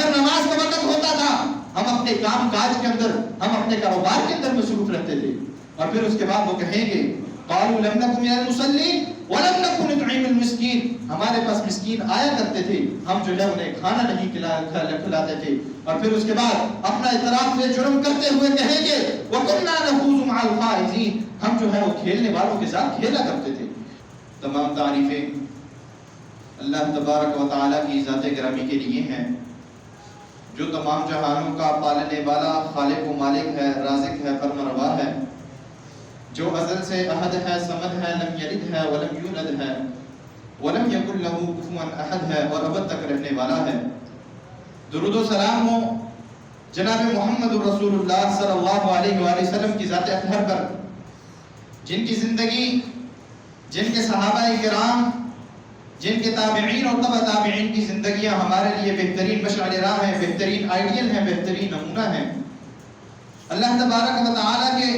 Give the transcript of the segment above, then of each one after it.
اگر نماز کا وقت ہوتا تھا ہم اپنے کام کاج کے اندر، ہم اپنے کاروبار کے اندر مصروف رہتے تھے، اور پھر اس کے بعد وہ کہیں گے قالوا لم نکن من المصلین ولم نکن نطعم المسکین، ہمارے پاس مسکین آیا کرتے تھے، ہم جو ہے انہیں کھانا نہیں کھلاتے تھے، اور پھر اس کے بعد اپنا اعتراف سے جرم کرتے ہوئے کہیں گے وَكُنَّا نَخُوضُ مَعَ الْخَائِضِينَ، ہم جو ہے وہ کھیلنے والوں کے ساتھ کھیلا کرتے تھے۔ تمام تعریفیں اللہ تبارک و تعالیٰ کی ذات گرامی کے لیے ہیں، جو تمام جہانوں کا پالنے والا، خالق و مالک ہے، رازق ہے، فرمانروا ہے، جو ازل سے احد ہے، صمد ہے، لم یلد ہے ولم یولد ہے ولم یکن لہ کفوا احد ہے، اور ابد تک رہنے والا ہے۔ درود و سلام ہو جناب محمد رسول اللہ صلی اللہ علیہ وآلہ وسلم کی ذات اطہر پر، جن کی زندگی، جن کے صحابہ کرام، جن کے تابعین اور تبع تابعین کی زندگیاں ہمارے لیے بہترین مشعل راہ ہیں، بہترین آئیڈیل ہیں، بہترین نمونہ ہیں۔ اللہ تبارک و تعالیٰ کے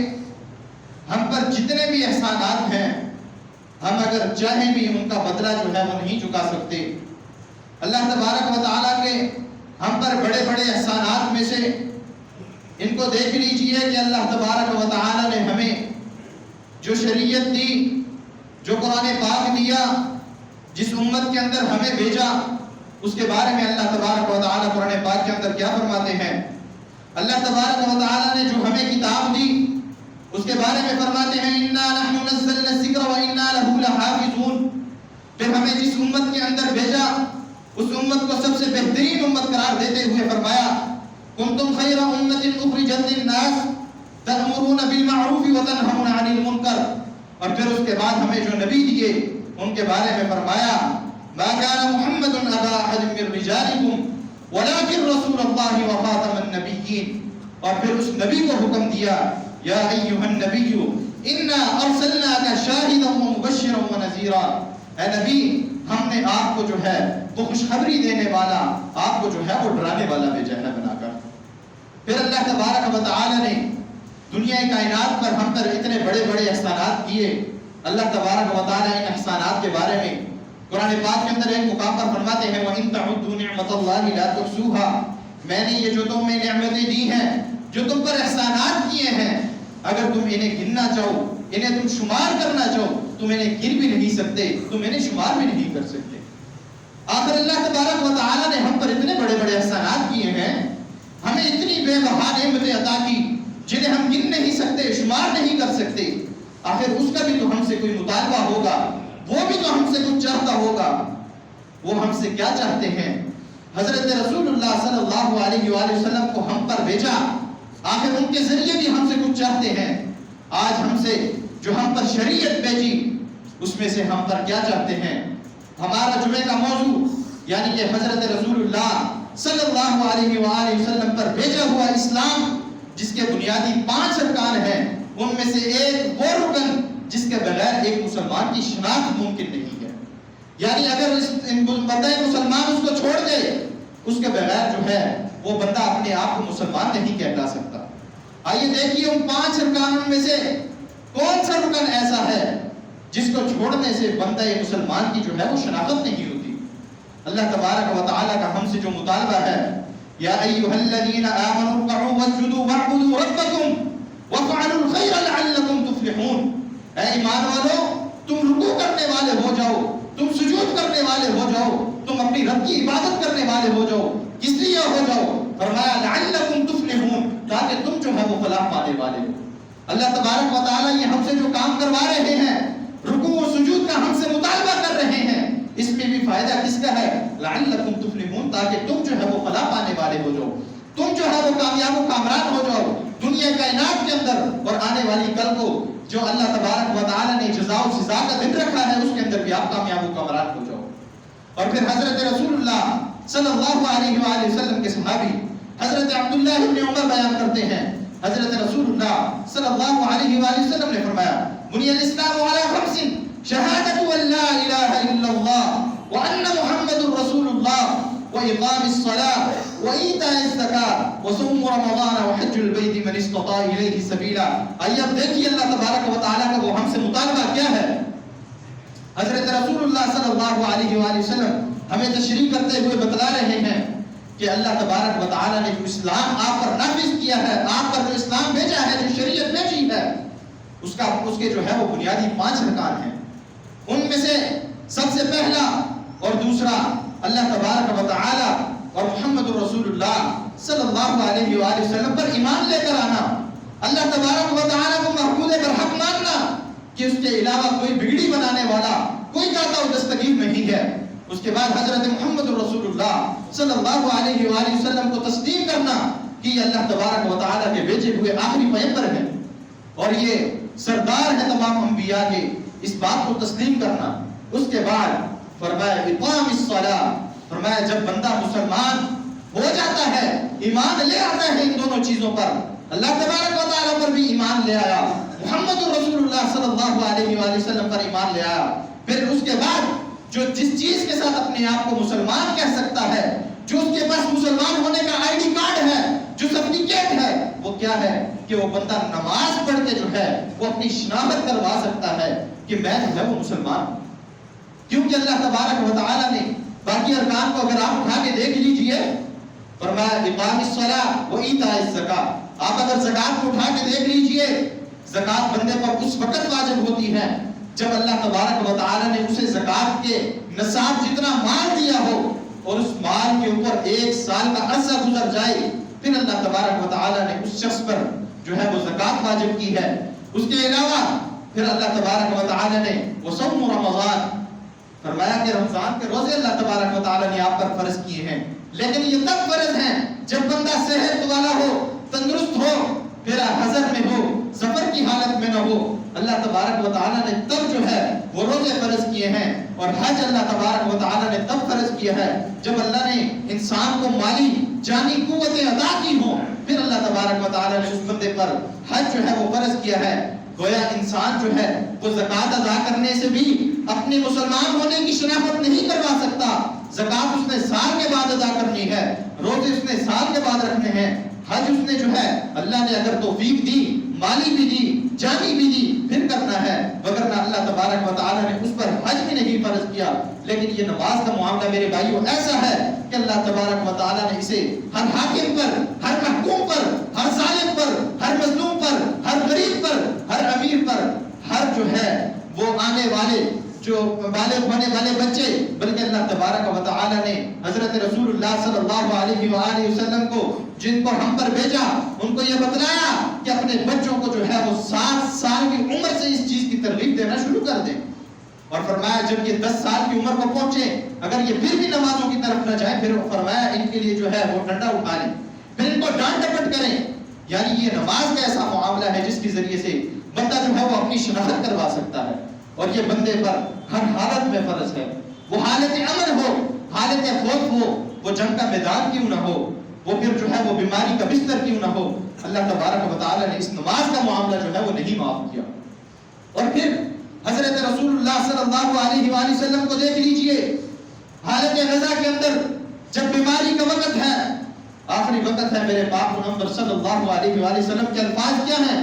ہم پر جتنے بھی احسانات ہیں، ہم اگر چاہیں بھی ان کا بدلہ جو ہے وہ نہیں چکا سکتے۔ اللہ تبارک و تعالیٰ کے ہم پر بڑے بڑے احسانات میں سے ان کو دیکھ لیجئے کہ اللہ تبارک و تعالیٰ نے ہمیں جو شریعت دی، جو قرآن پاک دیا، جس امت کے اندر ہمیں بھیجا، اس کے بارے میں اللہ تبارک و تعالیٰ قرآن پاک کے اندر کیا فرماتے ہیں؟ اللہ تبارک و تعالیٰ نے جو ہمیں کتاب دی اس کے بارے میں فرماتے ہیں اِنَّا نَحْنُ نَزَّلْنَا الذِّكْرَ وَإِنَّا لَهُ لَحَافِظُونَ۔ پھر ہمیں جس امت کے اندر بھیجا اس امت کو سب سے بہترین امت قرار دیتے ہوئے فرمایا كُنْتُمْ خَيْرَ أُمَّةٍ أُخْرِجَتْ لِلنَّاسِ تَأْمُرُونَ بِالْمَعْرُوفِ وَتَنْهَوْنَ عَنِ الْمُنكَرِ، اور پھر اس کے بعد ہمیں جو نبی دیے ان کے بارے میں فرمایا مَا كَانَ مُحَمَّدٌ أَبَا أَحَدٍ مِّن رِّجَالِكُمْ وَلَٰكِن رَّسُولَ اللَّهِ وَخَاتَمَ النَّبِيِّينَ، اور پھر اس نبی کو حکم دیا یا ایھا النبی انا ارسلناک شاہدا ومبشرا ونذیرا، اے نبی ہم نے آپ کو جو ہے وہ خوشخبری دینے والا، آپ کو جو ہے وہ ڈرانے والا بھیجا ہے بنا کر۔ پھر اللہ تبارک و تعالی نے دنیا کائنات پر ہم پر اتنے بڑے بڑے احسانات کیے۔ اللہ تبارک و تعالی ان احسانات کے بارے میں قرآن پاک کے اندر ایک مقام پر فرماتے ہیں وَإِن تَعُدُّوا نِعْمَةَ اللَّهِ لَا تُحْصُوهَا، میں نے یہ جو تمہیں نعمتیں دی ہیں، جو تم پر احسانات کیے ہیں، اگر تم انہیں گننا چاہو، انہیں تم شمار کرنا چاہو، تم انہیں گن بھی نہیں سکتے، تم انہیں شمار بھی نہیں کر سکتے۔ آخر اللہ تبارک و تعالی نے ہم پر اتنے بڑے بڑے احسانات کیے ہیں، ہمیں اتنی بے بہا نعمتیں عطا کی جنہیں ہم گن نہیں سکتے، شمار نہیں کر سکتے۔ آخر اس کا بھی تو ہم سے کوئی مطالبہ ہوگا، وہ بھی تو ہم سے کچھ چاہتا ہوگا۔ وہ ہم سے کیا چاہتے ہیں؟ حضرت رسول اللہ صلی اللہ علیہ وآلہ وسلم کو ہم پر بھیجا، آخر ان کے ذریعے بھی ہم سے کچھ چاہتے ہیں۔ آج ہم سے جو ہم پر شریعت بھیجی اس میں سے ہم پر کیا چاہتے ہیں؟ ہمارا جمعے کا موضوع یعنی کہ حضرت رسول اللہ صلی اللہ علیہ وآلہ وسلم پر بھیجا ہوا اسلام، جس کے بنیادی 5 ارکان ہیں، ان میں سے ایک وہ رکن جس کے بغیر ایک مسلمان کی شناخت ممکن نہیں ہے، یعنی اگر بندہ مسلمان اس کو چھوڑ دے، اس کے بغیر جو ہے وہ بندہ اپنے آپ کو مسلمان نہیں کہلا سکتا۔ آئیے دیکھیے ان 5 ارکان میں سے کون سا رکن ایسا ہے جس کو چھوڑنے سے بندہ مسلمان کی جو ہے وہ شناخت نہیں ہوتی۔ اللہ تبارک و تعالیٰ کا ہم سے جو مطالبہ ہے یا ایھا الذین آمنوا ارکعوا واسجدوا واعبدوا ربکم وافعلوا الخیر لعلکم تفلحون، اے ایمان والو تم رکوع کرنے والے ہو جاؤ، تم سجود کرنے والے ہو جاؤ، تم اپنی رب کی عبادت کرنے والے ہو جاؤ۔ کس لیے ہو جاؤ؟ فرمایا لعلکم تفلحون، تاکہ تم جو ہے وہ فلاح پانے والے ہو۔ اللہ تبارک و تعالیٰ یہ ہم سے جو کام کروا رہے ہیں، رکوع و سجود کا ہم سے مطالبہ کر رہے ہیں، اس میں بھی فائدہ کس کا ہے؟ لعلکم تفلحون، تاکہ تم جو ہے وہ فلاح پانے والے ہو جاؤ، تم جو ہے وہ کامیاب و کامران ہو جاؤ دنیا کائنات کے اندر، اور آنے والی کل کو جو اللہ تبارک و تعالیٰ نے جزا و سزا کا دن رکھا ہے اس کے اندر بھی آپ کامیاب و کامران ہو جاؤ۔ اور پھر حضرت رسول اللہ صلی اللہ علیہ وآلہ وسلم کے صحابی حضرت عبداللہ ابن عمر بیان کرتے ہیں، حضرت رسول اللہ صلی اللہ علیہ وآلہ وسلم نے فرمایا بنی الاسلام علی 5 شہادت ان لا الہ الا اللہ وان محمد رسول اللہ واقام الصلاة وایتاء الزکاة وصوم رمضان وحج البیت من استطاع الیہ سبیلا۔ آئیے اب دیکھیے اللہ تبارک و تعالیٰ کا وہ ہم سے مطالبہ کیا ہے۔ حضرت رسول اللہ صلی اللہ علیہ وآلہ وسلم ہمیں تشریح کرتے ہوئے بتلا رہے ہیں کہ اللہ تبارک و تعالیٰ نے جو اسلام آپ پر نافذ کیا ہے، آپ پر جو اسلام بھیجا ہے، جو شریعت بھیجی ہے، اس کے جو ہے وہ بنیادی 5 ارکان ہیں. ان میں سے سب سے پہلا اور دوسرا اللہ تبارک و تعالیٰ اور محمد رسول اللہ صلی اللہ علیہ وآلہ وسلم پر ایمان لے کر آنا، اللہ تبارک و تعالیٰ کو معبود برحق ماننا کہ اس کے علاوہ کوئی بگڑی بنانے والا، کوئی داتا و دستگیر نہیں ہے. اس کے بعد حضرت محمد رسول اللہ صلی اللہ علیہ وآلہ وسلم کو تسلیم کرنا کہ یہ اللہ تبارک و تعالیٰ کے بھیجے ہوئے آخری پیغمبر ہیں اور یہ سردار ہے تمام انبیاء کے، اس بات کو تسلیم کرنا. اس کے بعد فرمایا اقام الصلاۃ، فرمایا جب بندہ مسلمان ہو جاتا ہے، ایمان لے آتا ہے ان دونوں چیزوں پر، اللہ تبارک و تعالیٰ پر بھی ایمان لے آیا، محمد رسول اللہ صلی اللہ علیہ وآلہ وسلم پر ایمان لے آیا، پھر اس کے بعد جو جس چیز کے ساتھ اپنے آپ کو مسلمان کہہ سکتا ہے، جو اس کے پاس مسلمان ہونے کا آئی ڈی کارڈ ہے، جو سرٹیفکیٹ ہے، وہ کیا ہے کہ وہ بندہ نماز پڑھ کے جو ہے وہ اپنی شناخت کروا سکتا ہے کہ میں جو ہے وہ مسلمان ہوں. کیونکہ اللہ تبارک و تعالیٰ نے باقی ارکان کو اگر آپ اٹھا کے دیکھ لیجئے، فرمایا اقام الصلاۃ و ایتاء الزکاۃ. آپ اگر زکات کو اٹھا کے دیکھ لیجئے، زکات بندے پر اس وقت واجب ہوتی ہے جب اللہ تبارک و تعالیٰ نے اسے زکات کے نصاب جتنا مال دیا ہو اور اس مال کے اوپر 1 سال کا عرصہ گزر جائے، پھر اللہ تبارک و تعالیٰ نے اس شخص پر جو ہے وہ زکات واجب کی ہے. اس کے علاوہ پھر اللہ تبارک و تعالیٰ نے وہ صوم رمضان، فرمایا کہ رمضان کے روزے اللہ تبارک و تعالیٰ نے آپ پر فرض کیے ہیں، لیکن یہ تب فرض ہیں جب بندہ صحت والا ہو، تندرست ہو، پھر حضر میں ہو، سفر کی حالت میں نہ ہو. اللہ تبارک و تعالیٰ نے تب جو ہے وہ روزے فرض کیے ہیں، اور حج اللہ تبارک و تعالیٰ نے تب فرض کیا ہے جب اللہ نے انسان کو مالی جانی قوتیں عطا کی ہوں، پھر اللہ تبارک و تعالیٰ نے اس بندے پر حج جو ہے وہ فرض کیا ہے. گویا انسان جو ہے وہ زکات ادا کرنے سے بھی اپنے مسلمان ہونے کی شناخت نہیں کروا سکتا. زکات اس نے سال کے بعد ادا کرنی ہے، روزے اس نے سال کے بعد رکھنے ہیں، حج اس نے جو ہے اللہ نے اگر توفیق دی، مالی بھی دی، جانی بھی دی، پھر کرنا ہے، وگرنہ اللہ تبارک و تعالیٰ نے اس پر حج بھی نہیں فرض کیا. لیکن یہ نماز کا معاملہ میرے بھائیوں ایسا ہے کہ اللہ تبارک و تعالیٰ نے اسے ہر حاکم پر، ہر محکوم پر، ہر ظالم پر، ہر مظلوم پر، ہر غریب پر، ہر امیر پر، ہر جو ہے وہ آنے والے جو بالغ ہونے والے بچے، بلکہ اللہ تبارک و تعالیٰ نے حضرت رسول اللہ صلی اللہ علیہ وآلہ وسلم کو جن کو ہم پر بھیجا، ان کو یہ بتلایا کہ اپنے بچوں کو جو ہے وہ 7 سال کی عمر سے اس چیز کی ترغیب دینا شروع کر دیں. اور فرمایا جب یہ 10 سال کی عمر کو پہنچے، اگر یہ پھر بھی نمازوں کی طرف نہ جائیں، پھر فرمایا ان کے لیے جو ہے وہ ڈنڈا اٹھا لیں، پھر ان کو ڈانٹ ڈپٹ کریں. یعنی یہ نماز کا ایسا معاملہ ہے جس کے ذریعے سے بندہ جو ہے وہ اپنی شناخت کروا سکتا ہے، اور یہ بندے پر ہر حالت میں فرض ہے. وہ حالت امن ہو، حالت خوف ہو، وہ جنگ کا میدان کیوں نہ ہو، وہ پھر جو ہے وہ بیماری کا بستر کیوں نہ ہو، اللہ تبارک و تعالیٰ نے اس نماز کا معاملہ جو ہے وہ نہیں معاف کیا. اور پھر حضرت رسول اللہ صلی اللہ علیہ وآلہ وسلم کو دیکھ لیجئے، حالت غزہ کے اندر جب بیماری کا وقت ہے، آخری وقت ہے، میرے پاک پیغمبر صلی اللہ علیہ وآلہ وسلم کے الفاظ کیا ہیں؟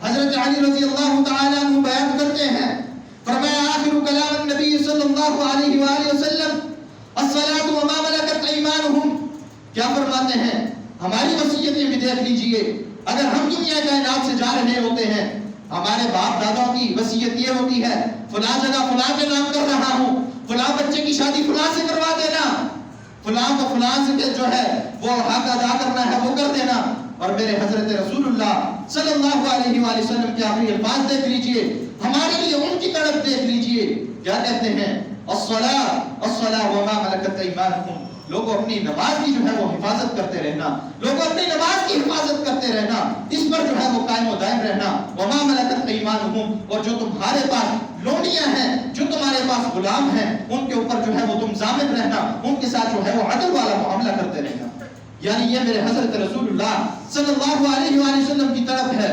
حضرت علی رضی اللہ تعالیٰ عنہ بیان کرتے ہیں، فرمایا آخر کلام النبی صلی اللہ علیہ وآلہ وسلم الصلاۃ وما ملکت ایمانہم. کیا فرماتے ہیں؟ ہماری وصیتیں بھی دیکھ لیجئے. اگر ہم دنیا کائنات سے جا رہے ہوتے ہیں، ہمارے باپ دادا کی وصیت یہ ہوتی ہے فلاں جگہ فلاں کے نام کر رہا ہوں، فلاں بچے کی شادی فلاں سے کروا دینا، فلاں کو فلاں سے جو ہے وہ حق ادا کرنا ہے وہ کر دینا. اور میرے حضرت رسول اللہ صلی اللہ علیہ وآلہ وسلم کے آخری الفاظ دیکھ لیجئے، ہمارے لیے ان کی طرف دیکھ لیجئے، کیا کہتے ہیں؟ الصلاۃ وما ملکت ایمانکم. لوگوں اپنی نماز کی جو ہے وہ حفاظت کرتے رہنا، لوگوں اپنی نماز کی حفاظت کرتے رہنا، اس پر جو ہے وہ قائم و دائم رہنا. وما ملکت ایمانکم، اور جو تمہارے پاس لونڈیاں ہیں، جو تمہارے پاس غلام ہیں، ان کے اوپر جو ہے وہ تم ضامن رہنا، ان کے ساتھ جو ہے وہ عدل والا معاملہ کرتے رہنا. یعنی یہ میرے حضرت رسول اللہ صلی اللہ علیہ وآلہ وسلم کی طرف ہے.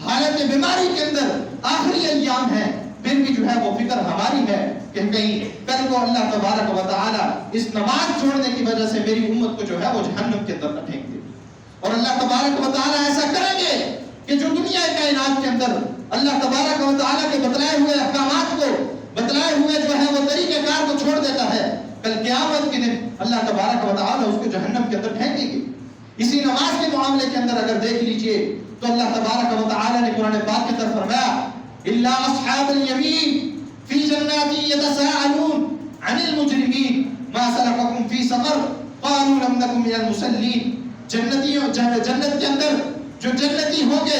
حالت بیماری کے اندر آخری ایام ہے، پھر بھی جو ہے وہ فکر ہماری ہے کہ کہیں کل کو اللہ تبارک و تعالی اس نماز چھوڑنے کی وجہ سے میری امت کو جو ہے وہ جہنم کے اندر نہ پھینک دے. اور اللہ تبارک و تعالی ایسا کریں گے کہ جو دنیا کائنات کے اندر اللہ تبارک و تعالی کے بتلائے ہوئے احکامات کو، بتلائے ہوئے جو ہے وہ طریقہ کار کو چھوڑ دیتا ہے، کل قیامت کے دن اللہ تبارک و تعالی اس کو جہنم کے اندر پھینکیں گے۔ اسی نماز کے معاملے کے اندر اگر دیکھ لیجئے تو اللہ تبارک و تعالی نے قرآن پاک کے اندر فرمایا الا اصحاب الیمین فی جنات یتساءلون عن المجرمین ما سلککم فی سقر قالوا لم نکن من المصلین۔ جنت کے اندر جو جنتی ہوں گے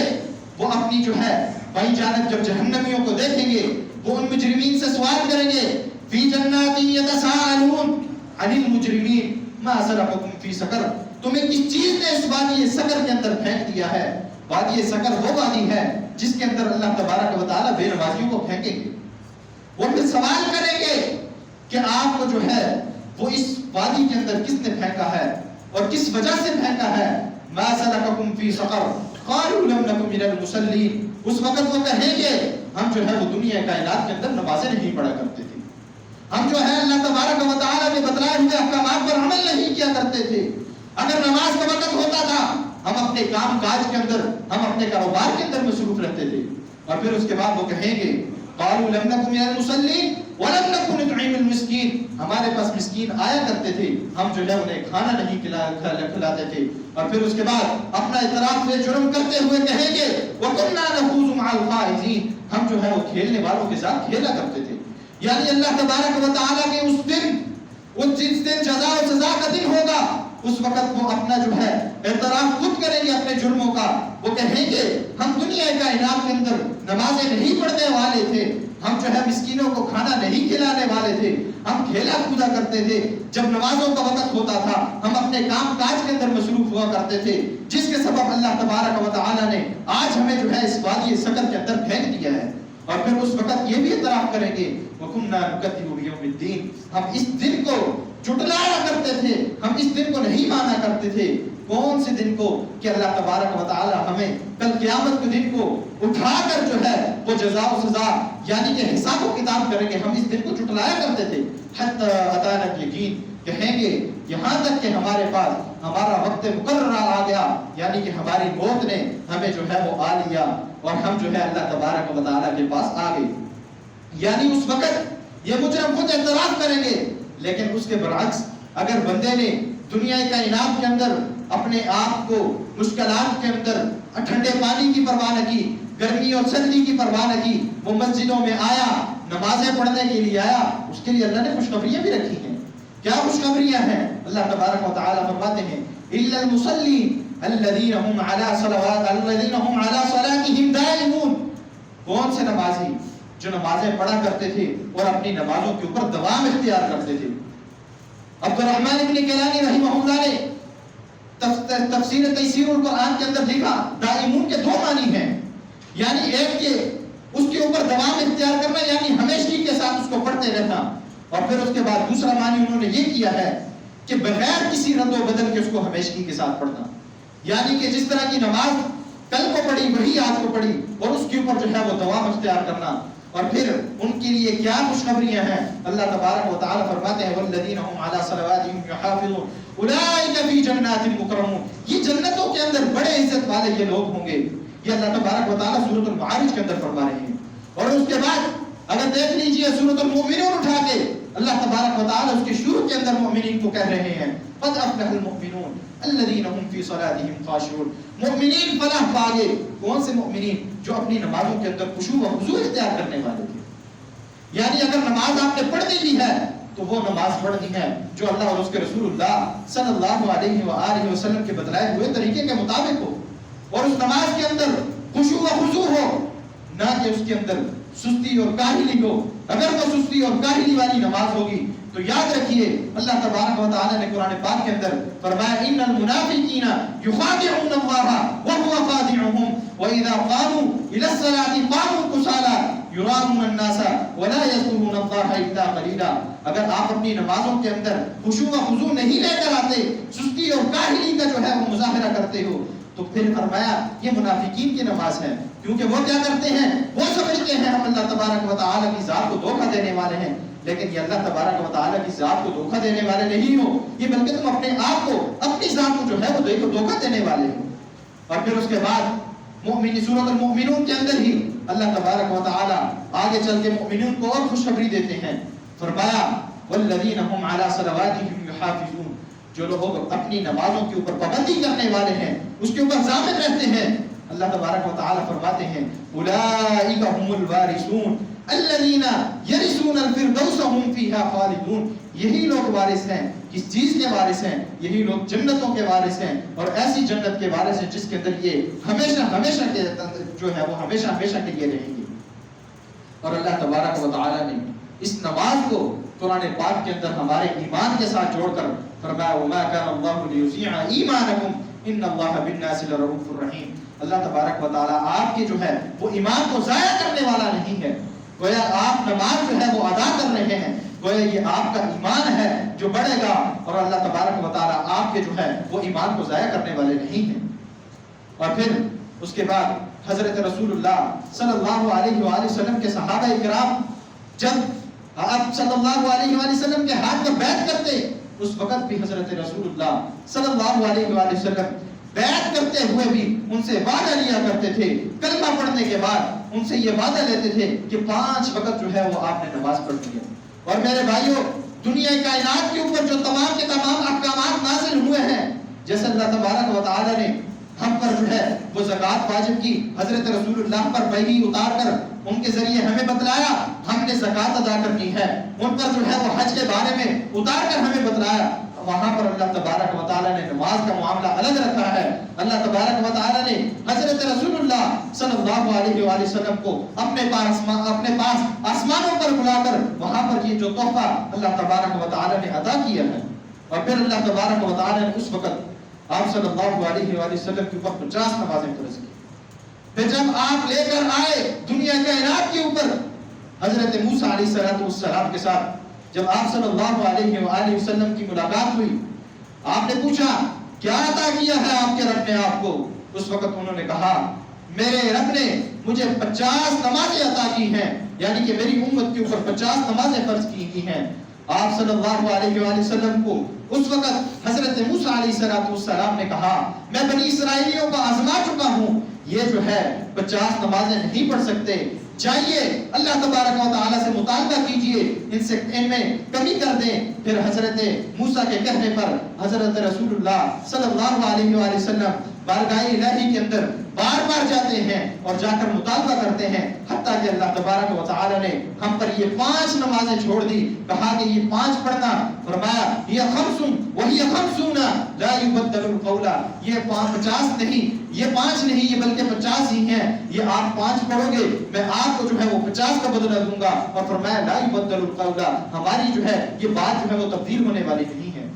وہ اپنی جو ہے بھائی جانب جب جہنمیوں کو دیکھیں گے وہ ان مجرمین سے سوال کریں گے فی جنات یتساءلون عن المجرمین ما سلککم فی سقر، تمہیں کس چیز نے اس وادی سقر کے اندر پھینک دیا ہے؟ وادی سقر وہ وادی ہے جس کے اندر اللہ تبارک و تعالی بے نمازیوں کو پھینکیں گے۔ وہ پھر سوال کریں گے کہ آپ کو جو ہے وہ اس وادی کے اندر کس نے پھینکا ہے اور کس وجہ سے پھینکا ہے؟ ما سلککم فی سقر قالوا لم نکن من المصلین۔ اس وقت وہ کہیں گے ہم جو ہے وہ دنیا کائنات کے اندر نمازیں نہیں پڑھا کرتے تھے، ہم جو ہے اللہ تبارک و تعالی کے بتلائے ہوئے احکامات پر عمل نہیں کیا کرتے تھے۔ اگر نماز کا وقت ہوتا تھا ہم اپنے کام کاج کے اندر، ہم اپنے کاروبار کے اندر مصروف رہتے تھے، اور پھر اس کے بعد وہ کہیں گے قالوا لم نکن من المصلین ولم نکن نطعم المسکین، ہمارے پاس مسکین آیا کرتے تھے، ہم جو ہے انہیں کھانا نہیں کھلاتے تھے، اور پھر اس کے بعد اپنا اعتراف سے جرم کرتے ہوئے کہیں گے وَكُنَّا نَخُوضُ مَعَ الْخَائِضِينَ، ہم جو ہے وہ کھیلنے والوں کے ساتھ کھیلا کرتے تھے۔ یعنی اللہ تبارک و تعالیٰ کے اس دن، جس دن جزا و سزا کا دن ہوگا، اس وقت وہ اپنا جو ہے اعتراف خود کریں گے اپنے جرموں کا، وہ کہیں گے ہم دنیا کائنات کے اندر نمازیں نہیں پڑھنے والے تھے، ہم جو ہے مسکینوں کو کھانا نہیں کھلانے والے تھے، ہم کھیلا کودا کرتے تھے، جب نمازوں کا وقت ہوتا تھا ہم اپنے کام کاج کے اندر مصروف ہوا کرتے تھے، جس کے سبب اللہ تبارک و تعالی نے آج ہمیں جو ہے اس وادی سقر کے اندر پھینک دیا ہے۔ اور پھر اس وقت یہ بھی اعتراف کریں گے وَكُنَّا نُكَذِّبُ بِيَوْمِ الدِّينِ، ہم اس دن کو جھٹلایا کرتے تھے، ہم اس دن کو نہیں مانا کرتے تھے۔ کون سے دن کو؟ کہ اللہ تبارک و تعالی ہمیں کل قیامت کے دن کو اٹھا کر جو ہے وہ جزا و سزا یعنی کہ حساب و کتاب کریں گے، ہم اس دن کو جھٹلایا کرتے تھے۔ حتی اتانا الیقین، کہیں گے یہاں تک کہ ہمارے پاس ہمارا وقت مقررہ آ گیا، یعنی کہ ہماری موت نے ہمیں جو ہے وہ آ لیا اور ہم جو ہے اللہ تبارک و تعالی کے پاس آ گئے۔ یعنی اس وقت یہ مجرم خود اعتراف کریں گے، لیکن اس کے برعکس اگر بندے نے دنیا کائنات کے اندر اپنے آپ کو مشکلات کے اندر ٹھنڈے پانی کی پرواہ نہ کی، گرمی اور سردی کی پرواہ نہ کی، وہ مسجدوں میں آیا، نمازیں پڑھنے کے لیے آیا، اس کے لیے اللہ نے خوشخبریاں بھی رکھی ہیں۔ کیا خوشخبریاں ہیں؟ اللہ تبارک و تعالی فرماتے ہیں الا المصلین الذین هم علی صلاتهم دائمون، کون سے نمازی؟ جو نمازیں پڑھا کرتے تھے اور اپنی نمازوں کے اوپر دوام اختیار کرتے تھے۔ عبد الرحمن ابن کیلانی رحمہ اللہ نے تفسیر تیسیر القرآن کے اندر لکھا دائمون کے دو معنی ہیں، یعنی ایک کہ اس کے اوپر دوام اختیار کرنا یعنی ہمیشگی کے ساتھ اس کو پڑھتے رہنا، اور پھر اس کے بعد دوسرا معنی انہوں نے یہ کیا ہے کہ بغیر کسی رد و بدل کے اس کو ہمیشگی کے ساتھ پڑھنا، یعنی کہ جس طرح کی نماز کل کو پڑھی وہی آج کو پڑھی اور اس کے اوپر جو ہے وہ دوام اختیار کرنا۔ اور پھر ان کے لیے کیا خوشخبریاں ہیں؟ اللہ تبارک و تعالی فرماتے ہیں والذین هم علی صلواتهم یحافظون اولئک فی جنات مکرمون، یہ جنتوں کے اندر بڑے عزت والے یہ لوگ ہوں گے۔ یہ اللہ تبارک و تعالی سورۃ المعارج کے اندر فرما رہے ہیں۔ اور اس کے بعد اگر دیکھ لیجئے سورۃ المؤمنون اٹھا کے اللہ تبارک و تعالی اس کے شروع کے اندر مومنین کو کہہ رہے ہیں قد افلح المؤمنون الذین هم فی صلاتهم خاشعون، مومنین فلاح پائے۔ کون سے مومنین؟ جو اپنی نمازوں کے اندر خشوع و خضوع اختیار کرنے والے تھے۔ یعنی اگر نماز آپ نے پڑھنی بھی ہے تو وہ نماز پڑھنی ہے جو اللہ اور اس کے رسول اللہ صلی اللہ علیہ وآلہ وسلم کے بتلائے ہوئے طریقے کے مطابق ہو، اور اس نماز کے اندر خشوع و خضوع ہو، نہ کہ اس کے اندر سستی اور کاہلی ہو۔ اگر وہ سستی اور کاہلی والی نماز ہوگی تو یاد رکھیے اللہ تبارک و تعالی نے قرآن پاک کے اندر فرمایا ان المنافقین یخادعون اللہ وهو خادعهم واذا قاموا الى الصلاة قاموا كسالى یرامون الناس ولا یذکرون اللہ الا قلیلا۔ اگر آپ اپنی نمازوں کے اندر خشوع و خضوع نہیں لے کر آتے، سستی اور کاہلی کا جو ہے وہ مظاہرہ کرتے ہو، تو پھر فرمایا یہ منافقین کی نماز ہے، کیونکہ وہ کیا کرتے ہیں؟ وہ سمجھتے ہیں ہم اللہ تبارک و تعالی کی ذات کو دھوکہ دینے والے ہیں، لیکن یہ اللہ تبارک و تعالی کی ذات کو دھوکہ دینے والے نہیں ہو، یہ بلکہ تم اپنے آپ کو اپنی ذات کو جو ہے وہ دھوکہ دینے والے ہو۔ اور پھر اس کے بعد مومن سورۃ المؤمنون کے اندر ہی اللہ تبارک و تعالی آگے چل کے مومنون کو اور خوشخبری دیتے ہیں۔ فرمایا والذین هم علی صلواتهم یحافظون، جو لوگ اپنی نمازوں کے اوپر پابندی کرنے والے ہیں، اس کے اوپر ضامن رہتے ہیں، اللہ تبارک و تعالی فرماتے ہیں اولئک هم الوارثون الذین یرثون الفردوس هم فیها خالدون، یہی لوگ وارث ہیں، کس چیز کے وارث ہیں؟ یہی لوگ جنتوں کے وارث ہیں، اور ایسی جنت کے وارث ہیں جس کے اندر یہ ہمیشہ ہمیشہ کے جو ہے وہ ہمیشہ ہمیشہ کے لیے رہیں گے۔ اور اللہ تبارک و تعالی نے اس نماز کو قرآن پاک کے اندر ہمارے ایمان کے ساتھ جوڑ کر فرمایا وما كان الله ليضيع ایمانکم ان اللہ بالناس لرؤوف رحیم، اللہ تبارک و تعالی آپ کے جو ہے وہ ایمان کو ضائع کرنے والا نہیں ہے، گویا آپ نماز جو ہے وہ ادا کر رہے ہیں، گویا یہ آپ کا ایمان ہے جو بڑھے گا، اور اللہ تبارک و تعالی آپ کے جو ہے وہ ایمان کو ضائع کرنے والے نہیں ہیں۔ اور پھر اس کے بعد حضرت رسول اللہ صلی اللہ علیہ وآلہ وسلم کے صحابہ کرام جب آپ صلی اللہ علیہ وآلہ وسلم کے ہاتھ پر بیعت کرتے، اس وقت بھی حضرت رسول اللہ صلی اللہ علیہ وآلہ وسلم بیعت کرتے ہوئے بھی ان سے وعدہ لیا کرتے تھے، کلمہ پڑھنے کے بعد ان سے یہ وعدہ لیتے تھے کہ 5 وقت جو ہے وہ آپ نے نماز پڑھنی ہے۔ اور میرے بھائیوں، دنیا کائنات کے اوپر جو تمام کے تمام احکامات نازل ہوئے ہیں، جیسے اللہ تبارک و تعالی نے ہم پر جو ہے وہ زکوٰۃ واجب کی، حضرت رسول اللہ پر وحی اتار کر ان کے ذریعے ہمیں بتلایا ہم نے زکوٰۃ ادا کرنی ہے، ان پر جو ہے وہ حج کے بارے میں اتار کر ہمیں بتلایا، وہاں پر اللہ تبارک و تعالی نے نماز کا معاملہ الگ رکھا ہے۔ اللہ تبارک و تعالی نے حضرت رسول اللہ صلی اللہ علیہ وآلہ وسلم کو اپنے پاس آسمانوں پر بلا کر وہاں پر یہ جو تحفہ اللہ تبارک و تعالی نے عطا کیا ہے، اور پھر اللہ تبارک و تعالی نے اس وقت آپ صلی اللہ علیہ وآلہ وسلم کے اوپر 50 نمازیں فرض کی۔ پھر جب آپ لے کر آئے دنیا کائنات کے اوپر حضرت موسیٰ علیہ السلام کے ساتھ، جب آپ صلی اللہ علیہ وآلہ وسلم کی ملاقات ہوئی، آپ نے پوچھا کیا عطا کیا ہے آپ کے رب نے آپ کو؟ اس وقت انہوں نے کہا میرے رب نے مجھے 50 نمازیں عطا کی ہیں، یعنی کہ میری امت کے اوپر 50 نمازیں فرض کی ہیں۔ آپ صلی اللہ علیہ وآلہ وسلم کو اس وقت حضرت موسیٰ علیہ السلام نے کہا میں بنی اسرائیلیوں کو آزما چکا ہوں، یہ جو ہے 50 نمازیں نہیں پڑھ سکتے، جائیے اللہ تبارک و تعالی سے مطالبہ کیجئے ان میں کمی کر دیں۔ پھر حضرت موسیٰ کے کہنے پر حضرت رسول اللہ صلی اللہ علیہ وآلہ وسلم بارگاہ الہی کے اندر بار بار جاتے ہیں اور جا کر مطالبہ کرتے ہیں، حتیٰ کہ اللہ تبارک و تعالی نے ہم پر یہ 5 نمازیں چھوڑ دی، کہا کہ یہ 5 پڑھنا، فرمایا یہ 5 وہی 50 لا يبدل القول، یہ 50 نہیں، یہ 5 نہیں، یہ بلکہ 50 ہی ہیں، یہ آپ 5 پڑھو گے میں آپ کو جو ہے وہ 50 کا بدلہ دوں گا، اور فرمایا لا يبدل القول، ہماری جو ہے یہ بات جو ہے وہ تبدیل ہونے والی نہیں ہے۔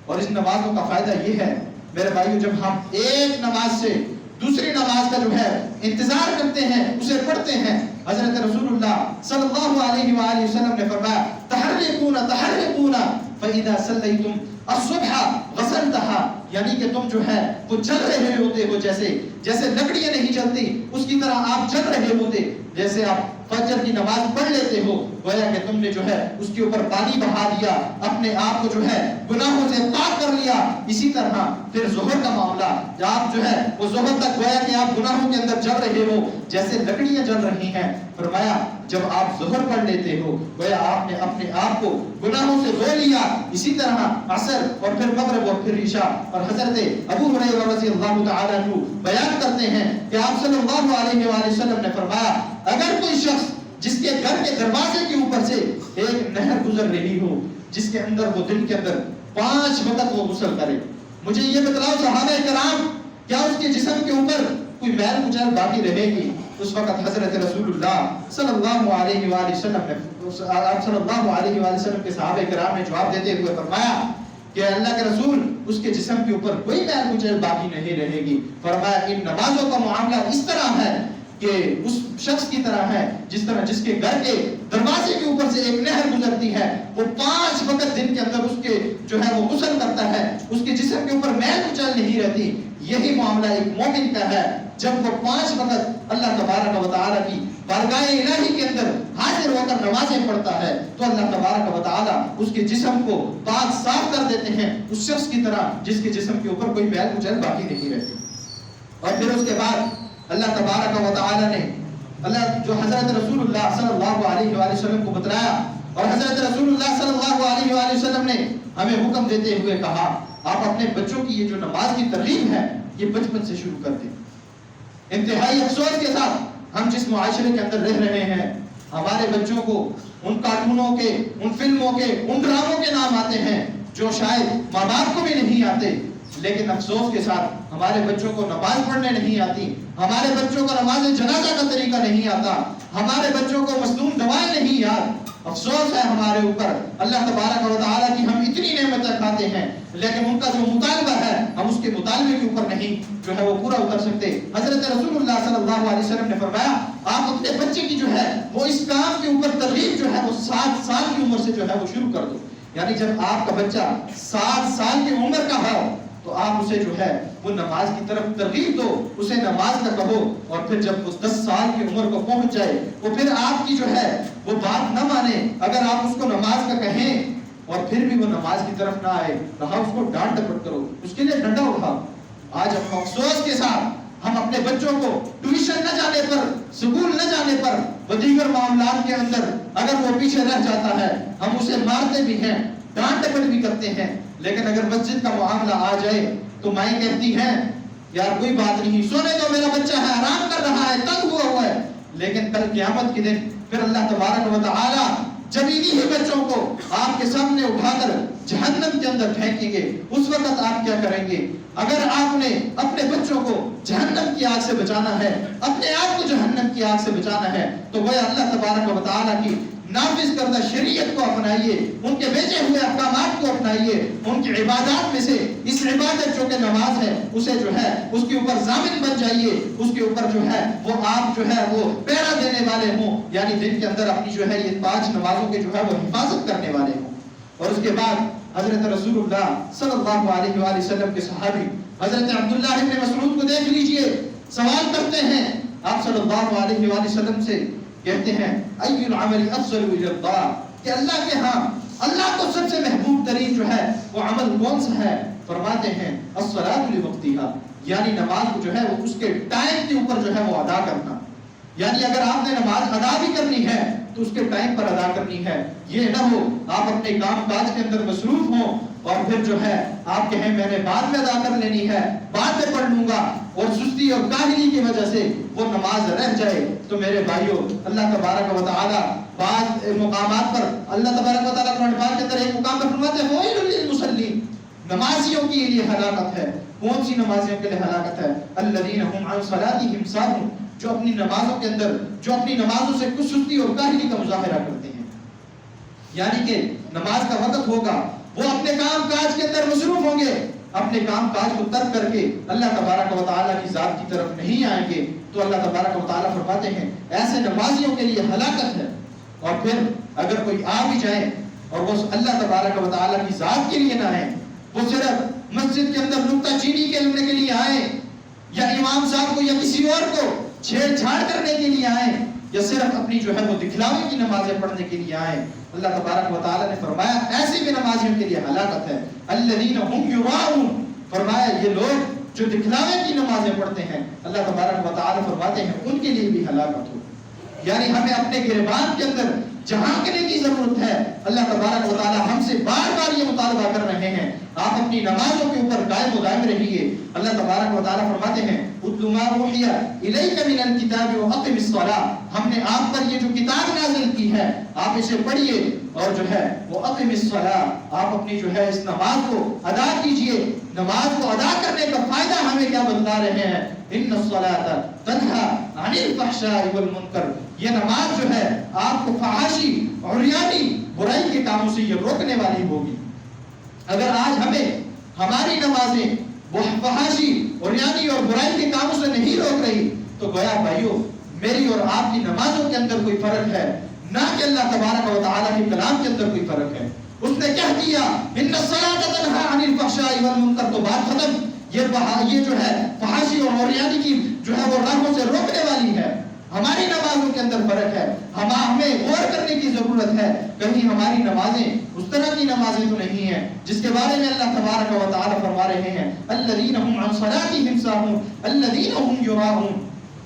اور اس نمازوں کا فائدہ یہ ہے میرے بھائیو، جب ہم ایک نماز سے دوسری نماز کا جو ہے انتظار کرتے ہیں، اسے پڑھتے ہیں، حضرت رسول اللہ صلی اللہ علیہ وآلہ وسلم نے فرمایا تحرکون فَإِذَا صَلَّيْتُمْ الصُّبْحَ غَسَلْتَهَا، یعنی کہ تم جو ہے وہ جل رہے ہوتے ہو، جیسے لکڑیاں نہیں جلتی اس کی طرح آپ جل رہے ہوتے، جیسے آپ فجر کی نماز پڑھ لیتے ہو، گویا کہ تم نے جو ہے اس کے اوپر پانی بہا دیا، اپنے آپ کو جو ہے گناہوں سے پاک کر لیا۔ اسی طرح پھر ظہر کا معاملہ، جب آپ جو ہے وہ ظہر تک گویا کہ آپ گناہوں کے اندر جل رہے ہو جیسے لکڑیاں جل رہی ہیں، فرمایا جب آپ ظہر پڑھ لیتے ہو گویا آپ نے اپنے آپ کو گناہوں سے دھو لیا۔ اسی طرح عصر اور پھر مغرب اور پھر عشاء، اور حضرت ابو ہریرہ رضی اللہ تعالی عنہ بیان کرتے ہیں کہ آپ صلی اللہ علیہ وآلہ وسلم نے فرمایا اگر کوئی شخص جس کے گھر کے دروازے کے اوپر سے ایک نہر گزر رہی ہو جس کے اندر وہ دن کے اندر 5 وقت وہ غسل کرے، مجھے یہ بتلاؤ صحابہ کرام کیا اس کے جسم کے اوپر کوئی میل کچیل باقی رہے گی؟ اس وقت حضرت رسول اللہ صلی اللہ علیہ وآلہ وسلم نے آپ صلی اللہ علیہ وآلہ وسلم کے صحابہ کرام نے جواب دیتے ہوئے فرمایا کہ اللہ کے رسول اس کے جسم کے اوپر کوئی میل کچیل باقی نہیں رہے گی۔ فرمایا ان نمازوں کا معاملہ اس طرح ہے کہ اس شخص کی طرح ہے جس کے گھر کے دروازے کے اوپر سے ایک نہر گزرتی ہے، وہ 5 وقت دن کے اندر اس کے جو ہے وہ غسل کرتا ہے، اس کے جسم کے اوپر میل کچیل نہیں رہتی۔ یہی معاملہ ایک مومن کا ہے، جب وہ 5 وقت اللہ تبارک و تعالی کی بارگاہ الہی کے اندر حاضر ہو کر نمازیں پڑھتا ہے تو اللہ تبارک و تعالی اس کے جسم کو پاک صاف کر دیتے ہیں، اس شخص کی طرح جس کے جسم کے اوپر کوئی میل کچیل باقی نہیں رہتی۔ اور پھر اس کے بعد اللہ تبارک و تعالی نے جو حضرت رسول اللہ صلی اللہ علیہ وآلہ وسلم کو بتلایا اور حضرت رسول اللہ صلی اللہ علیہ وآلہ وسلم نے ہمیں حکم دیتے ہوئے کہا آپ اپنے بچوں کی یہ جو نماز کی ترغیب ہے یہ بچپن سے شروع کر دیں. انتہائی افسوس کے ساتھ ہم جس معاشرے کے اندر رہ رہے ہیں ہمارے بچوں کو ان کارٹونوں کے، ان فلموں کے، ان ڈراموں کے نام آتے ہیں جو شاید ماں باپ کو بھی نہیں آتے، لیکن افسوس کے ساتھ ہمارے بچوں کو نماز پڑھنے نہیں آتی، ہمارے بچوں کو نماز جنازہ کا طریقہ نہیں آتا، ہمارے بچوں کو مصنون دعائیں نہیں یاد. افسوس ہے ہمارے اوپر، اللہ تبارک و تعالیٰ کی ہم اتنی نعمتیں کھاتے ہیں لیکن ان کا جو مطالبہ ہے ہم اس کے مطالبے کے اوپر نہیں جو ہے وہ پورا اتر سکتے. حضرت رسول اللہ صلی اللہ علیہ وسلم نے فرمایا آپ اپنے بچے کی جو ہے وہ اس کام کے اوپر ترغیب جو ہے وہ 7 سال کی عمر سے جو ہے وہ شروع کر دو. یعنی جب آپ کا بچہ 7 سال کی عمر کا ہو تو آپ اسے جو ہے وہ نماز کی طرف ترغیب دو، اسے نماز کا کہو، اور پھر جب وہ 10 سال کی عمر کو پہنچ جائے وہ پھر آپ کی جو ہے وہ بات نہ مانے، اگر آپ اس کو نماز کا کہیں اور پھر بھی وہ نماز کی طرف نہ آئے، کہا اس کو ڈانٹ ڈپٹ کرو، اس کے لیے ڈنڈا اٹھاؤ. آج ہم افسوس کے ساتھ ہم اپنے بچوں کو ٹیوشن نہ جانے پر، سکول نہ جانے پر و دیگر معاملات کے اندر اگر وہ پیچھے رہ جاتا ہے ہم اسے مارتے بھی ہیں، ڈانٹ ڈپٹ بھی کرتے ہیں، لیکن اگر مسجد کا معاملہ آ جائے تو مائیں کہتی ہیں یار کوئی بات نہیں، سونے دو، میرا بچہ ہے، آرام کر رہا ہے، تنگ ہوا ہے. لیکن کل قیامت کے دن پھر اللہ تبارک و تعالی جب انہی بچوں کو آپ کے سامنے اٹھا کر جہنم کے اندر پھینکیں گے اس وقت آپ کیا کریں گے؟ اگر آپ نے اپنے بچوں کو جہنم کی آگ سے بچانا ہے، اپنے آپ کو جہنم کی آگ سے بچانا ہے تو وہ اللہ تبارک و تعالی کی نافذ کردہ شریعت کو اپنائیے، ان کے بھیجے ہوئے احکامات کو اپنائیے، ان کی عبادات میں سے اس عبادت جو کہ نماز ہے اسے جو ہے اس کے اوپر ضامن بن جائیے، اس کے اوپر جو ہے وہ آپ جو ہے وہ پہرا دینے والے ہوں، یعنی دن کے اندر اپنی جو ہے یہ 5 نمازوں کے جو ہے وہ حفاظت کرنے والے ہوں. اور اس کے بعد حضرت رسول اللہ صلی اللہ علیہ وآلہ وسلم کے صحابی حضرت عبداللہ ابن مسعود کو دیکھ لیجئے، سوال کرتے ہیں آپ صلی اللہ علیہ وآلہ وسلم سے، کہتے ہیں ای العمل افضل الی اللہ، کہ اللہ کے ہاں اللہ کو سب سے محبوب ترین جو ہے وہ عمل کون سا ہے؟ فرماتے ہیں الصلاۃ لوقتها، یعنی نماز کو جو ہے وہ اس کے ٹائم کے اوپر جو ہے وہ ادا کرنا. یعنی اگر آپ نے نماز ادا بھی کرنی ہے تو اس کے ٹائم پر ادا کرنی ہے، یہ نہ ہو آپ اپنے کام کاج کے اندر مصروف ہوں اور پھر جو ہے آپ کہیں میں نے بعد میں ادا کر لینی ہے، بعد میں پڑھ لوں گا، اور سستی اور کاہلی کی وجہ سے وہ نماز رہ جائے. تو میرے بھائیوں اللہ تبارک و تعالی بعض مقامات پر اللہ تبارک و تعالی قرآن پاک کے اندر ایک مقام پر فرماتے ہیں وَوَيْلٌ لِّلْمُصَلِّينَ، نمازیوں کے لیے ہلاکت ہے. کون سی نمازیوں کے لیے ہلاکت ہے؟ الَّذِينَ هُمْ عَنْ صَلَاتِهِمْ سَاهُونَ، جو اپنی نمازوں کے اندر جو اپنی نمازوں سے کچھ سستی اور کاہلی کا مظاہرہ کرتے ہیں. یعنی کہ نماز کا وقت ہوگا وہ اپنے کام کاج کے اندر مصروف ہوں گے، اپنے کام کاج کو ترک کر کے اللہ تبارک و تعالیٰ کی ذات کی طرف نہیں آئیں گے. تو اللہ تبارک و تعالیٰ فرماتے ہیں ایسے نمازیوں کے لیے ہلاکت ہے. اور پھر اگر کوئی آ بھی جائے اور وہ اللہ تبارک و تعالیٰ کی ذات کے لیے نہ آئے، وہ صرف مسجد کے اندر نکتہ چینی کرنے کے لیے آئے، یا امام صاحب کو یا کسی اور کو چھیڑ چھاڑ کرنے کے لیے آئے، یا صرف اپنی جو ہے وہ دکھلاوے کی نمازیں پڑھنے کے لیے آئے، اللہ تبارک و تعالیٰ نے فرمایا ایسے بھی نمازیوں کے لیے ہلاکت ہے. الذین هم یراؤون، فرمایا یہ لوگ جو دکھلاوے کی نمازیں پڑھتے ہیں اللہ تبارک و تعالیٰ فرماتے ہیں ان کے لیے بھی ہلاکت ہو. یعنی ہمیں اپنے گریبان کے اندر جھانکنے کی ضرورت ہے. اللہ تبارک و تعالیٰ ہم سے بار بار یہ مطالبہ کر رہے ہیں آپ اپنی نمازوں کے اوپر قائم و دائم رہیے. اللہ تبارک و تعالیٰ فرماتے ہیں اتل ما اوحی الیک من الکتاب واقم الصلاۃ، ہم نے آپ پر یہ جو کتاب نازل کی ہے آپ اسے پڑھیے اور جو ہے وہ اقم الصلاۃ، آپ اپنی جو ہے اس نماز کو ادا کیجئے. نماز کو ادا کرنے کا فائدہ ہمیں کیا بتلا رہے ہیں؟ ان الصلاۃ تنہی عن الفحشاء والمنکر، یہ نماز جو ہے آپ کو فحاشی اور عریانی برائی کے کاموں سے یہ روکنے والی ہوگی. اگر آج ہمیں ہماری نمازیں وہ فحاشی اور عریانی اور برائی کے کاموں سے نہیں روک رہی تو گویا بھائیوں میری اور آپ کی نمازوں کے اندر کوئی فرق ہے، نہ کہ اللہ تبارک و تعالیٰ کے کلام کے اندر کوئی فرق ہے. اس نے کیا کیا؟ ان الصلاۃ تنہی عن الفحشاء والمنکر، تو بات ختم. یہ جو ہے فحاشی اور عریانی کی جو ہے وہ راہوں سے روکنے والی ہے. ہماری نمازوں کے اندر فرق ہے، ہمیں غور کرنے کی ضرورت ہے. کہیں ہماری نمازیں اس طرح کی نمازیں تو نہیں ہیں جس کے بارے میں اللہ تبارک و تعالیٰ فرما رہے ہیں الذین هم عن صلاتهم ساہون الذین هم یراؤون.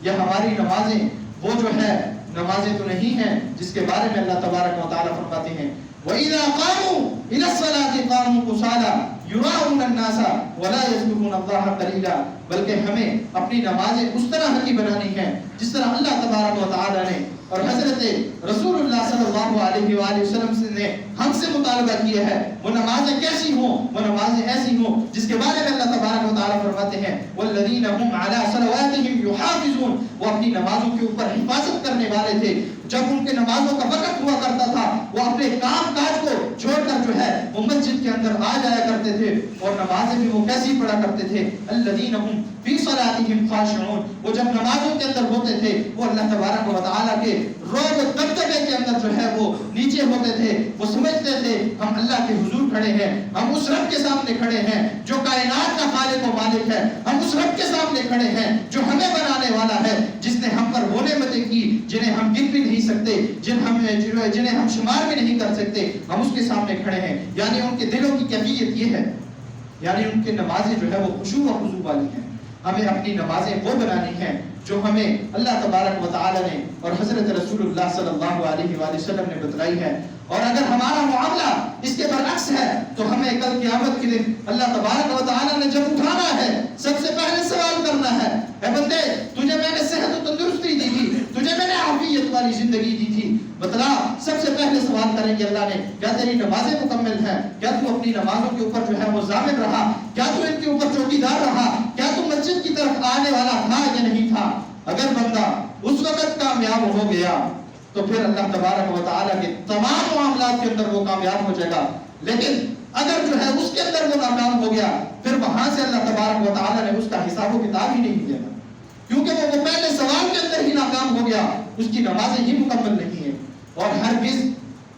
یہ ہماری نمازیں وہ جو ہے نمازیں تو نہیں ہیں جس کے بارے میں اللہ تبارک و تعالیٰ فرماتے ہیں وَإِذَا قَامُوا إِلَى الصَّلَاةِ قَامُوا كُسَالَىٰ يُرَاءُونَ النَّاسَ وَلَا يَذْكُرُونَ اللَّهَ قَلِيلًا، بلکہ ہمیں اپنی نمازیں اس طرح کی بنانی ہیں جس طرح اللہ تبارک و تعالیٰ نے اور حضرت رسول اللہ صلی اللہ علیہ وآلہ وسلم نے ہم سے مطالبہ کیا ہے وہ نمازیں کیسی ہوں، وہ نمازیں ایسی ہوں جس کے بارے میں اللہ تبارک و تعالیٰ فرماتے ہیں وَالَّذِينَ هُمْ عَلَىٰ صَلَوَاتِهِمْ يُحَافِظُونَ، وہ اپنی نمازوں کے اوپر حفاظت کرنے والے تھے. جب ان کے نمازوں کا وقت ہوا کرتا تھا وہ اپنے کام کاج کو چھوڑ کر جو ہے وہ مسجد کے اندر آ جایا کرتے تھے اور نمازیں بھی وہ کیسی پڑھا کرتے تھے الذین هم فی صلاتهم خاشعون، وہ جب نمازوں کے اندر ہوتے تھے وہ اللہ تبارک و تعالیٰ کے روب و دبدبے کے اندر جو ہے وہ نیچے ہوتے تھے. وہ سمجھتے تھے ہم اللہ کے حضور کھڑے ہیں، ہم اس رب کے سامنے کھڑے ہیں جو کائنات کا خالق و مالک ہے، ہم اس رب کے سامنے کھڑے ہیں جو ہمیں بنانے والا ہے، جس نے ہم پر وہ نعمتیں کی جنہیں ہم گن بھی نہیں سکتے، جنہیں ہم شمار بھی نہیں کر سکتے، ہم اس کے سامنے کھڑے ہیں. یعنی ان کے دلوں کی کیفیت یہ ہے، یعنی ان کی نمازیں جو ہے وہ خشوع و خضوع والی ہیں. ہمیں اپنی نمازیں وہ بنانی ہیں جو ہمیں اللہ تبارک و تعالی نے اور حضرت رسول اللہ صلی اللہ علیہ وآلہ وسلم نے بتلائی ہے. اور اگر ہمارا معاملہ اس کے برعکس ہے تو ہمیں کل قیامت کے دن اللہ تبارک و تعالی نے جب اٹھانا ہے سب سے پہلے سوال کرنا ہے اے بندے تجھے میں نے صحت و تندرستی دی تھی، تجھے میں نے عافیت والی زندگی دی تھی، بتلا. سب سے پہلے سوال کریں گے اللہ نے کیا تیری نمازیں مکمل ہیں، کیا تو اپنی نمازوں کے اوپر جو ہے وہ ضامن رہا، کیا تو ان کے اوپر چوکیدار رہا، کیا تو مسجد کی طرف آنے والا تھا یا نہیں تھا. اگر بندہ اس وقت کامیاب ہو گیا تو پھر اللہ تبارک و تعالیٰ کے تمام معاملات کے اندر وہ کامیاب ہو جائے گا. لیکن اگر جو ہے اس کے اندر وہ ناکام ہو گیا پھر وہاں سے اللہ تبارک و تعالیٰ نے اس کا حساب و کتاب ہی نہیں دیا، کیونکہ وہ پہلے سوال کے اندر ہی ناکام ہو گیا، اس کی نمازیں ہی مکمل نہیں ہیں. اور ہرگز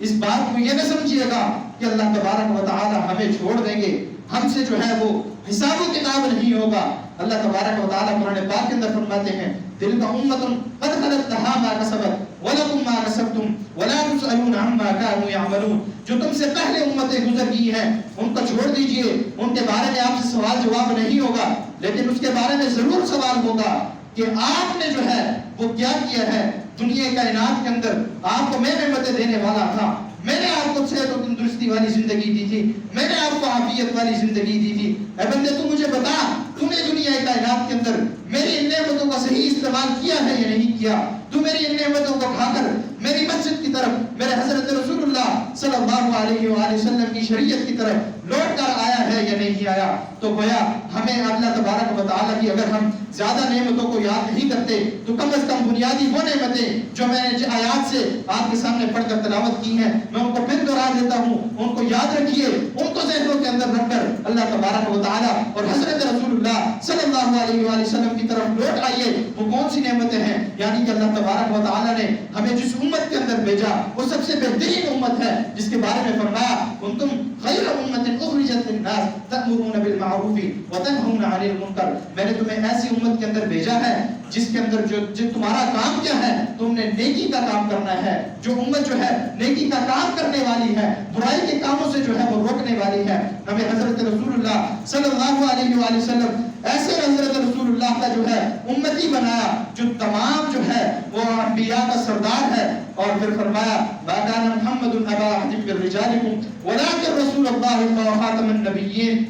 اس بات کو یہ نہ سمجھیے گا کہ اللہ تبارک و تعالیٰ ہمیں چھوڑ دیں گے، ہم سے جو ہے وہ حساب و کتاب نہیں ہوگا. اللہ تبارک و تعالیٰ قرآن پاک کے اندر فرماتے ہیں تلک امۃ قد خلت لها ما کسبت ولکم ما کسبتم ولا تسألون عما كانوا يعملون. جو تم سے پہلے امتیں گزر گئی ہیں ان کو چھوڑ دیجئے، ان کے بارے میں آپ سے سوال جواب نہیں ہوگا، لیکن اس کے بارے میں ضرور سوال ہوگا کہ آپ نے جو ہے وہ کیا کیا ہے دنیا کائنات کے اندر. آپ کو میں نعمتیں دینے والا تھا، میں نے آپ کو صحت و تندرستی والی زندگی دی تھی، میں نے آپ کو عافیت والی زندگی دی تھی. اے بندے تو مجھے بتا تو نے دنیا کائنات کے اندر میری ان نعمتوں کا صحیح استعمال کیا ہے یا نہیں کیا؟ تو میری ان نعمتوں کو کھا کر میری مسجد کی طرف میرے حضرت رسول اللہ صلی اللہ علیہ وآلہ وسلم کی شریعت کی طرف لوٹ کر آیا ہے یا نہیں آیا؟ تو گویا ہمیں اللہ تبارک و تعالیٰ کی اگر ہم زیادہ نعمتوں کو یاد نہیں کرتے تو کم از کم بنیادی وہ نعمتیں جو میں نے آیات سے آپ کے سامنے پڑھ کر تلاوت کی ہیں میں ان کو پھر دہرا دیتا ہوں، ان کو یاد رکھیے، ان کو ذہنوں کے اندر رکھ کر اللہ تبارک و تعالیٰ اور حضرت رسول اللہ صلی اللہ علیہ وآلہ وسلم کی طرف لوٹ آئیے. وہ کون سی نعمتیں ہیں؟ یعنی کہ اللہ تبارک و تعالیٰ نے ہمیں جس امت کے اندر بھیجا وہ سب سے بہترین امت ہے جس کے بارے میں فرمایا کنتم خیر امت اخرجت للناس تأمرون بالمعروف وتنهون عن المنکر. میں نے تمہیں ایسی امت کے اندر بھیجا ہے جس کے اندر جو تمہارا کام کیا ہے تم نے نیکی کا کام کرنا ہے. جو امت جو ہے نیکی کا کام کرنے والی ہے، برائی کے کاموں سے جو ہے وہ روکنے والی ہے. ہمیں حضرت رسول اللہ صلی اللہ علیہ وآلہ وسلم ایسے حضرت رسول اللہ کا جو ہے امتی بنایا جو تمام جو ہے وہ انبیاء کا سردار ہے. اور پھر فرمایا ما كان محمد ابا احد من رجالكم ولكن رسول الله وخاتم النبيين.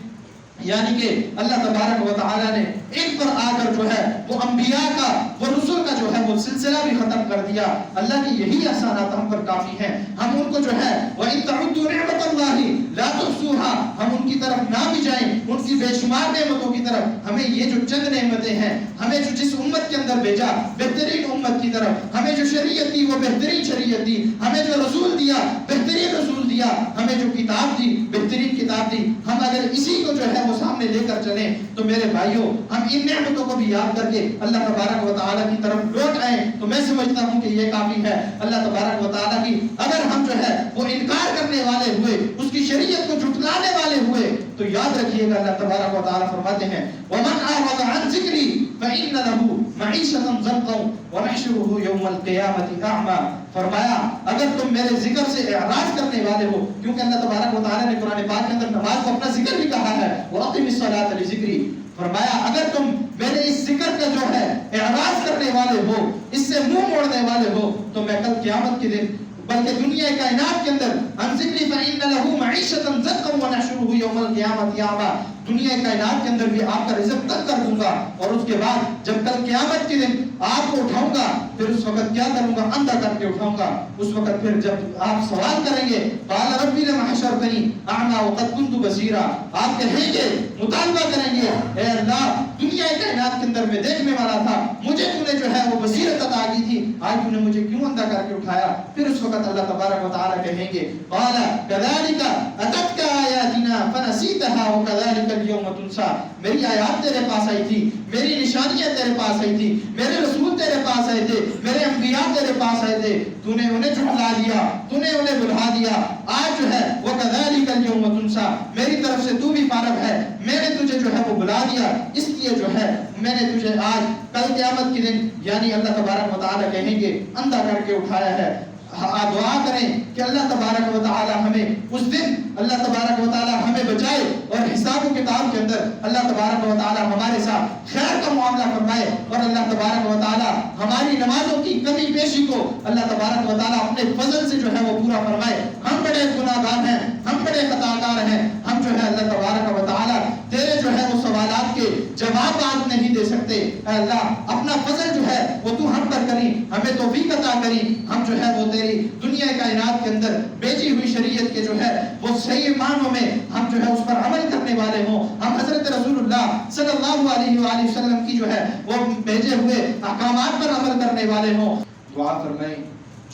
یعنی کہ اللہ تبارک و تعالیٰ نے ایک پر آ کر جو ہے وہ انبیاء کا وہ رسول کا جو ہے وہ سلسلہ بھی ختم کر دیا. اللہ کی یہی احسانات ہم پر کافی ہیں، ہم ان کو جو ہے وَإِن تَعُدُّوا نِعْمَةَ اللَّهِ لَا تُحْصُوهَا، ہم ان کی طرف نہ بھی جائیں ان کی بے شمار نعمتوں کی طرف. ہمیں یہ جو چند نعمتیں ہیں، ہمیں جو جس امت کے اندر بھیجا بہترین امت کی طرف، ہمیں جو شریعت دی وہ بہترین شریعت دی، ہمیں جو رسول دیا بہترین رسول دیا، ہمیں جو کتاب دی بہترین کتاب دی. ہم اگر اسی کو جو ہے وہ سامنے لے کر چلیں تو میرے بھائیوں ہم ان نعمتوں کو بھی یاد کر کے اللہ تبارک و تعالیٰ کی طرف لوٹ آئیں تو میں سمجھتا ہوں کہ یہ کافی ہے. اللہ تبارک و تعالیٰ کی اگر ہم جو ہے وہ انکار کرنے والے ہوئے، اس کی شریعت کو جھٹلانے والے ہوئے تو یاد رکھیے گا اللہ تبارک و تعالیٰ فرماتے ہیں وَمَنْ أَعْرَضَ عَنْ ذِكْرِي فَإِنَّ لَهُ مَعِيشَةً ضَنْكًا وَنَحْشُرُهُ يَوْمَ الْقِيَامَةِ أَعْمَىٰ. فرمایا اگر تم میرے ذکر سے اعراض کرنے والے ہو، کیونکہ اللہ تبارک و تعالیٰ نے قرآن پاک کے اندر نماز کو اپنا ذکر بھی کہا ہے وَأَقِمِ الصَّلَاةَ لِذِكْرِي، فرمایا اگر تم میرے اس ذکر کا جو ہے اعراض کرنے والے ہو، اس سے منہ موڑنے والے ہو، تو میں کل قیامت کے دن بلکہ دنیا کائنات کے اندر عن ذکری فإن له معیشۃ ضنکا ونحشره یوم القیامۃ اعما، دنیا کائنات کے اندر بھی آپ کا رزق تنگ کر دوں گا، اور اس کے بعد جب کل قیامت کے دن آپ کو اٹھاؤں گا پھر اس وقت کیا کروں گا؟ اندھا کر کے اٹھاؤں گا. اس وقت پھر جب آپ سوال کریں گے قال رب لم حشرتنی اعما وقد كنت بصیرا، آپ کہیں گے مطالبہ کریں گے اے اللہ دنیا کائنات کے اندر میں دیکھنے والا تھا، مجھے تو نے جو ہے وہ بصیرت عطا کی تھی، آج تو نے مجھے کیوں اندھا کر کے اٹھایا؟ پھر اس وقت اللہ تبارک و تعالی کہیں گے قال كذلك اتتك آیاتنا فنسیتها وكذلك اليوم تنسى، میری آیات تیرے پاس آئی تھی، میری نشانیاں تیرے پاس آئی تھی، میرے رسول تیرے پاس آئے تھے، میرے انبیاء تیرے پاس آئے تھے، تو نے انہیں جھٹلا دیا، تو نے انہیں بھلا دیا، آج جو ہے وكذلك اليوم تنسى، میری طرف سے تو بھی فارغ ہے، میں نے تجھے جو ہے وہ بلا دیا، اس لیے جو ہے میں نے تجھے آج کل قیامت کے دن یعنی اللہ تبارک و تعالی کہیں گے اندھا کر کے اٹھایا ہے. دعا کریں کہ اللہ تبارک و تعالی ہمیں اس دن اللہ تبارک و تعالی ہمیں بچائے اور حساب و کتاب کے اندر اللہ تبارک و تعالی ہمارے ساتھ خیر کا معاملہ فرمائے، اور اللہ تبارک و تعالی ہماری نمازوں کی کمی بیشی کو اللہ تبارک و تعالی اپنے فضل سے جو ہے وہ پورا فرمائے. ہم بڑے گناہ گار ہیں، ہم بڑے خطا کار ہیں، ہم جو ہے اللہ تبارک و تعالی تیرے جو ہے وہ سوالات کے جواب آج نہیں دے سکتے. اے اللہ اپنا فضل جو ہے وہ تو ہم پر کری، ہمیں توفیق عطا کری، ہم جو ہے وہ تیری دنیا کائنات کے اندر بیچی ہوئی شریعت کے جو ہے وہ صحیح معنوں میں ہم جو ہے اس پر عمل کرنے والے ہوں، ہم حضرت رسول اللہ صلی اللہ علیہ وآلہ وسلم کی جو ہے وہ بھیجے ہوئے احکامات پر عمل کرنے والے ہوں. دعا فرمائیں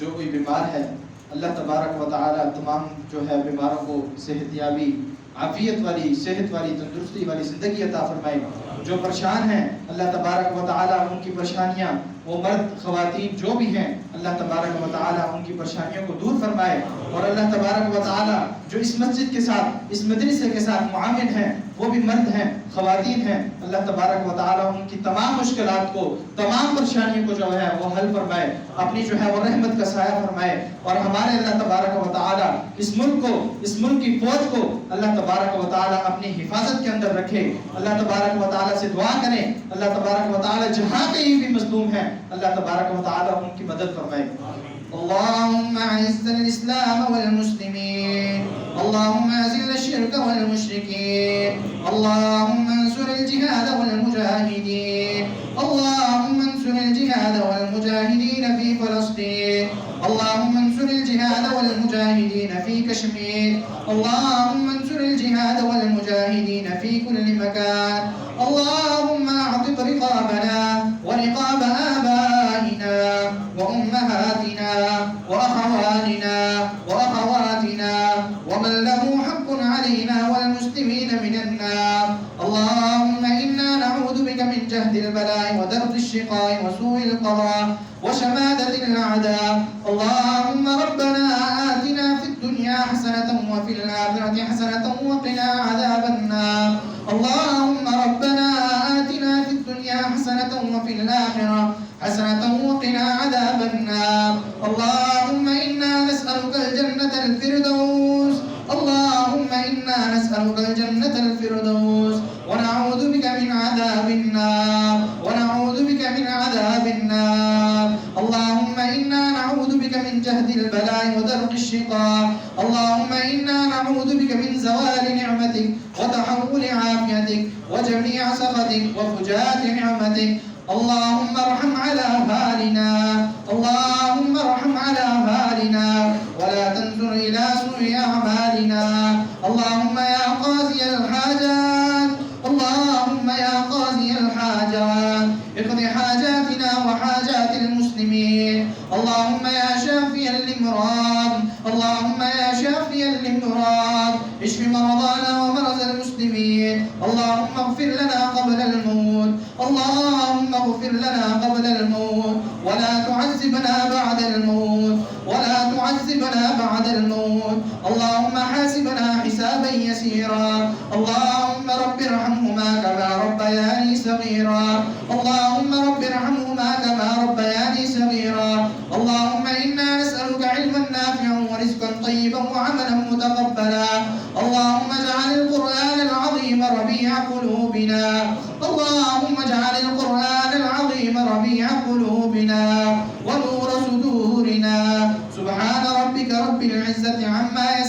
جو کوئی بیمار ہے اللہ تبارک و تعالی تمام جو ہے بیماروں کو صحت یابی، عافیت والی، صحت والی، تندرستی والی زندگی عطا فرمائے. جو پریشان ہیں اللہ تبارک و تعالی ان کی پریشانیاں، وہ مرد خواتین جو بھی ہیں اللہ تبارک و تعالی ان کی پریشانیوں کو دور فرمائے. اور اللہ تبارک و تعالی جو اس مسجد کے ساتھ اس مدرسے کے ساتھ معاون ہیں وہ بھی مرد ہیں خواتین ہیں، اللہ تبارک و تعالی ان کی تمام مشکلات کو، تمام پریشانیوں کو جو ہے وہ حل فرمائے، اپنی جو ہے وہ رحمت کا سایہ فرمائے. اور ہمارے اللہ تبارک و تعالی اس ملک کو، اس ملک کی فوج کو اللہ تبارک و تعالی اپنی حفاظت کے اندر رکھے. اللہ تبارک و تعالی سے دعا کریں اللہ تبارک و تعالی جہاں کہیں بھی مظلوم ہیں اللہ تبارک و تعالی ان کی مدد فرمائے. اللهم اعز الاسلام والمسلمين، اللهم اذل الشرك والمشركين، اللهم انصر الجهاد والمجاهدين، اللهم انصر الجهاد والمجاهدين في فلسطين، اللهم انصر الجهاد والمجاهدين في كشمير، اللهم انصر الجهاد والمجاهدين في كل مكان. اللهم اعتق رقابنا ورقاب آبائنا وأمهاتنا وأخواننا وأخواتنا ومن له حق علينا والمسلمين من النار. اللهم إنا نعوذ بك من جهد البلاء ودرك الشقاء وسوء القضاء وشماتة الأعداء. اللهم ربنا آتنا في الدنيا حسنة وفي الآخرة حسنة وقنا عذاب النار. اللهم ربنا آتنا في الدنيا حسنة وفي الآخرة حسنة وقنا عذاب النار. اللهم إنا نسألك الجنة الفردوس، اللهم إنا نسألك الجنة الفردوس ونعوذ بك من عذاب النار، ونعوذ بك من عذاب النار. اللهم إنا نعوذ بك من جهد البلاء ودرك الشقاء. اللهم إنا نعوذ بك من زوال نعمتك وتحول عافيتك وجميع سخطك وفجاءة نعمتك. اللهم ارحم على أهالنا، اللهم ارحم على أهالنا ولا تنظر إلى سوء أعمالنا. اللهم يا قاضي الحاجات، اللهم يا قاضي الحاجات اقض حاجاتنا وحاجات المسلمين. اللهم يا شافي الأمراض، اللهم يا شافي الأمراض اشف مرضانا ومرضى المسلمين. اللهم اغفر لنا قبل الموت، اللهم اغفر لنا قبل الموت ولا تعذبنا بعد الموت، ولا تعذبنا بعد الموت. اللهم حاسبنا حسابا يسيرا. اللهم رب ارحمهما كما ربياني صغيرا، اللهم رب ارحمهما كما ربياني صغيرا. اللهم إنا نسألك علما نافعا ورزقا طيبا وعملا متقبلا. اللهم اجعل القرآن العظيم ربيع قلوبنا قلوبنا ونور صدورنا سبحان ربك رب العزة عما